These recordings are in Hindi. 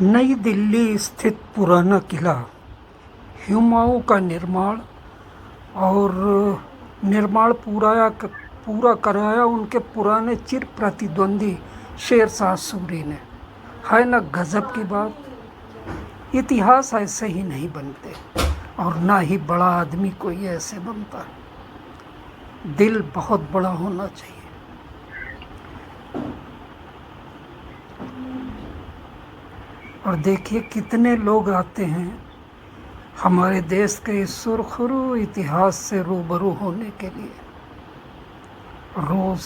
नई दिल्ली स्थित पुराना किला हुमायूं का निर्माण पूरा कराया उनके पुराने चिर प्रतिद्वंदी शेर शाह सूरी ने। है ना गजब की बात। इतिहास ऐसे ही नहीं बनते और ना ही बड़ा आदमी कोई ऐसे बनता। दिल बहुत बड़ा होना चाहिए। और देखिए कितने लोग आते हैं हमारे देश के इस सुरखरू इतिहास से रूबरू होने के लिए रोज।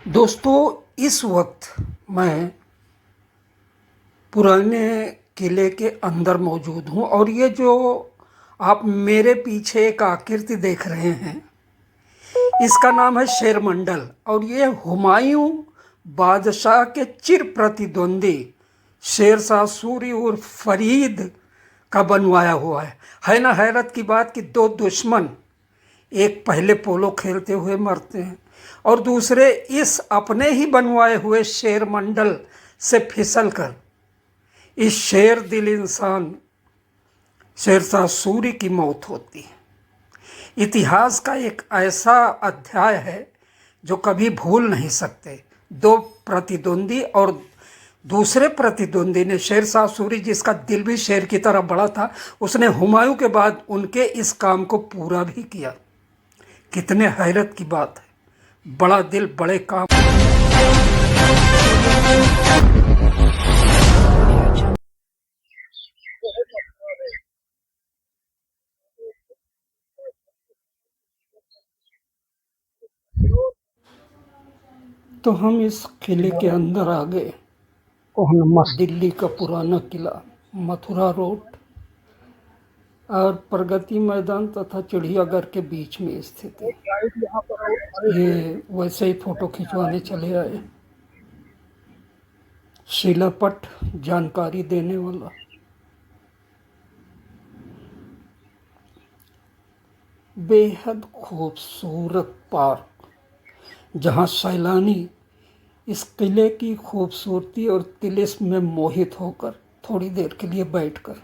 दोस्तों, इस वक्त मैं पुराने किले के अंदर मौजूद हूँ और ये जो आप मेरे पीछे एक आकृति देख रहे हैं, इसका नाम है शेर मंडल और ये हुमायूं बादशाह के चिर प्रतिद्वंदी शेर शाह सूरी उर्फ फरीद का बनवाया हुआ है ना हैरत की बात कि दो दुश्मन एक पहले पोलो खेलते हुए मरते हैं और दूसरे इस अपने ही बनवाए हुए शेर मंडल से फिसल कर इस शेर दिल इंसान शेर शाह सूरी की मौत होती है। इतिहास का एक ऐसा अध्याय है जो कभी भूल नहीं सकते। दो प्रतिद्वंदी और दूसरे प्रतिद्वंदी ने शेर शाह सूरी, जिसका दिल भी शेर की तरह बड़ा था, उसने हुमायूं के बाद उनके इस काम को पूरा भी किया। कितने हैरत की बात है। बड़ा दिल बड़े काम। तो हम इस किले के अंदर आ गए। दिल्ली का पुराना किला, मथुरा रोड और प्रगति मैदान तथा चिड़ियाघर के बीच में स्थित है। ये वैसे ही फोटो खिंचवाने चले आए। शिलापट जानकारी देने वाला। बेहद खूबसूरत पार्क, जहां सैलानी इस किले की खूबसूरती और तिलिस्म में मोहित होकर थोड़ी देर के लिए बैठकर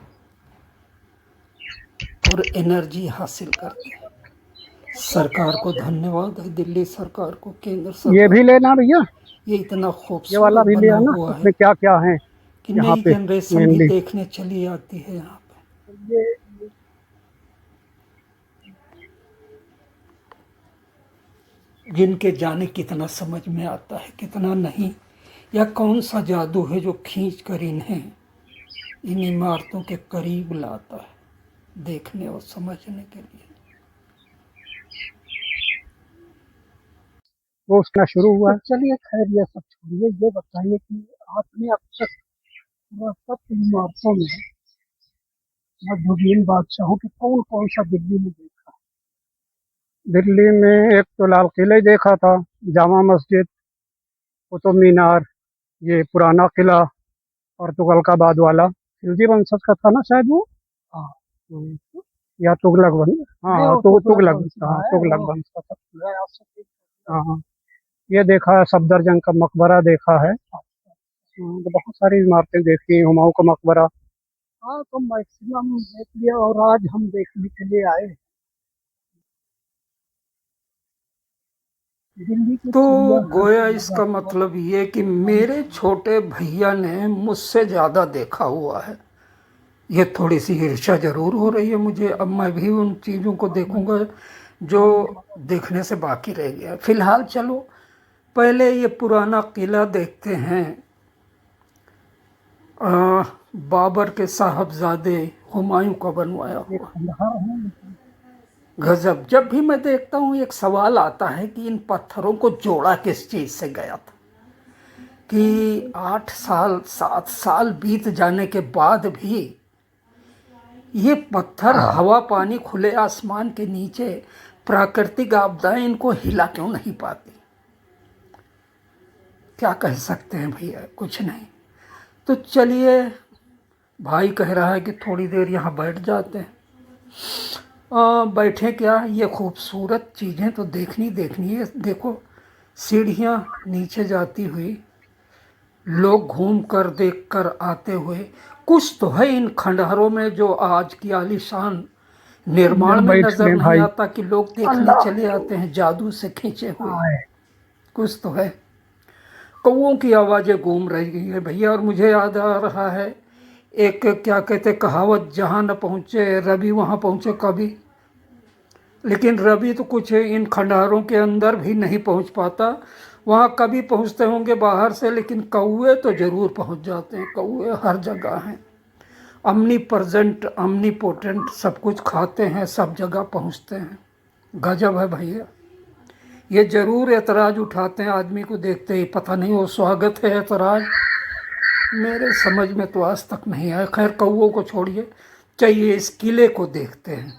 और एनर्जी हासिल करते हैं। सरकार को धन्यवाद है, दिल्ली सरकार को, केंद्र सरकार। ये भी लेना भैया, ये इतना ये खूबसूरत वाला भी ले बना आना। हुआ है इसमें क्या क्या है कि यहाँ नई पे जनरेशन भी मेनली। देखने चली आती है यहाँ पे। जिनके जाने कितना समझ में आता है, कितना नहीं, या कौन सा जादू है जो खींच कर इन्हें इन इमारतों के करीब लाता है देखने और समझने के लिए। वो उसका शुरू हुआ है। चलिए खैर, ये सब छोड़िए, ये बताइए कि आपने अब तक सब इमारतों में मध्ययुगीन बादशाहों की कौन कौन सा दिल्ली में देखा? दिल्ली में एक तो लाल किले देखा था, जामा मस्जिद, कुतुब मीनार, ये पुराना किला और तुगलकाबाद वाला खिलजी वंशज का था ना शायद वो। हाँ, या तुगलक वंश। हाँ, तुगलक वंश का था। हाँ, ये देखा है। सफदरजंग का मकबरा देखा है। तो बहुत सारी इमारतें देखी, हुमायूं का मकबरा। हाँ, तो मैक्सिमम देख लिया और आज हम देखने के लिए आए दिल्ली के तो चिड़ियाघर गोया से इसका लगा। मतलब ये कि मेरे छोटे भैया ने मुझसे ज़्यादा देखा हुआ है। ये थोड़ी सी ईर्ष्या जरूर हो रही है मुझे। अब मैं भी उन चीज़ों को देखूंगा जो देखने से बाकी रह गया। फिलहाल चलो पहले ये पुराना किला देखते हैं। बाबर के साहबजादे हुमायूं का बनवाया हुआ। गजब। जब भी मैं देखता हूँ एक सवाल आता है कि इन पत्थरों को जोड़ा किस चीज़ से गया था, कि 8 साल 7 साल बीत जाने के बाद भी ये पत्थर हवा पानी खुले आसमान के नीचे प्राकृतिक आपदाएं इनको हिला क्यों नहीं पाती। क्या कह सकते हैं भैया, कुछ नहीं। तो चलिए, भाई कह रहा है कि थोड़ी देर यहाँ बैठ जाते हैं। बैठे क्या, ये खूबसूरत चीज़ें तो देखनी देखनी है। देखो सीढ़ियाँ नीचे जाती हुई लोग घूम कर देख कर आते हुए। कुछ तो है इन खंडहरों में जो आज की आलीशान निर्माण में बाइक्स नजर में नहीं भाई आता कि लोग देखने चले आते हैं जादू से खींचे हुए। आए। कुछ तो है। कौओं की आवाज़ें गूंज रही है भैया। और मुझे याद आ रहा है एक क्या कहते कहावत, जहाँ न पहुँचे रवि वहाँ पहुँचे कभी। लेकिन रवि तो कुछ इन खंडहरों के अंदर भी नहीं पहुँच पाता, वहाँ कभी पहुँचते होंगे बाहर से, लेकिन कौए तो ज़रूर पहुँच जाते हैं। कौए हर जगह हैं, अमनी प्रजेंट अमनी पोटेंट, सब कुछ खाते हैं, सब जगह पहुँचते हैं। गजब है भैया। ये जरूर एतराज उठाते हैं आदमी को देखते ही, पता नहीं वो स्वागत है एतराज, मेरे समझ में तो आज तक नहीं आया। खैर कौओं को छोड़िए, चाहिए इस किले को देखते हैं।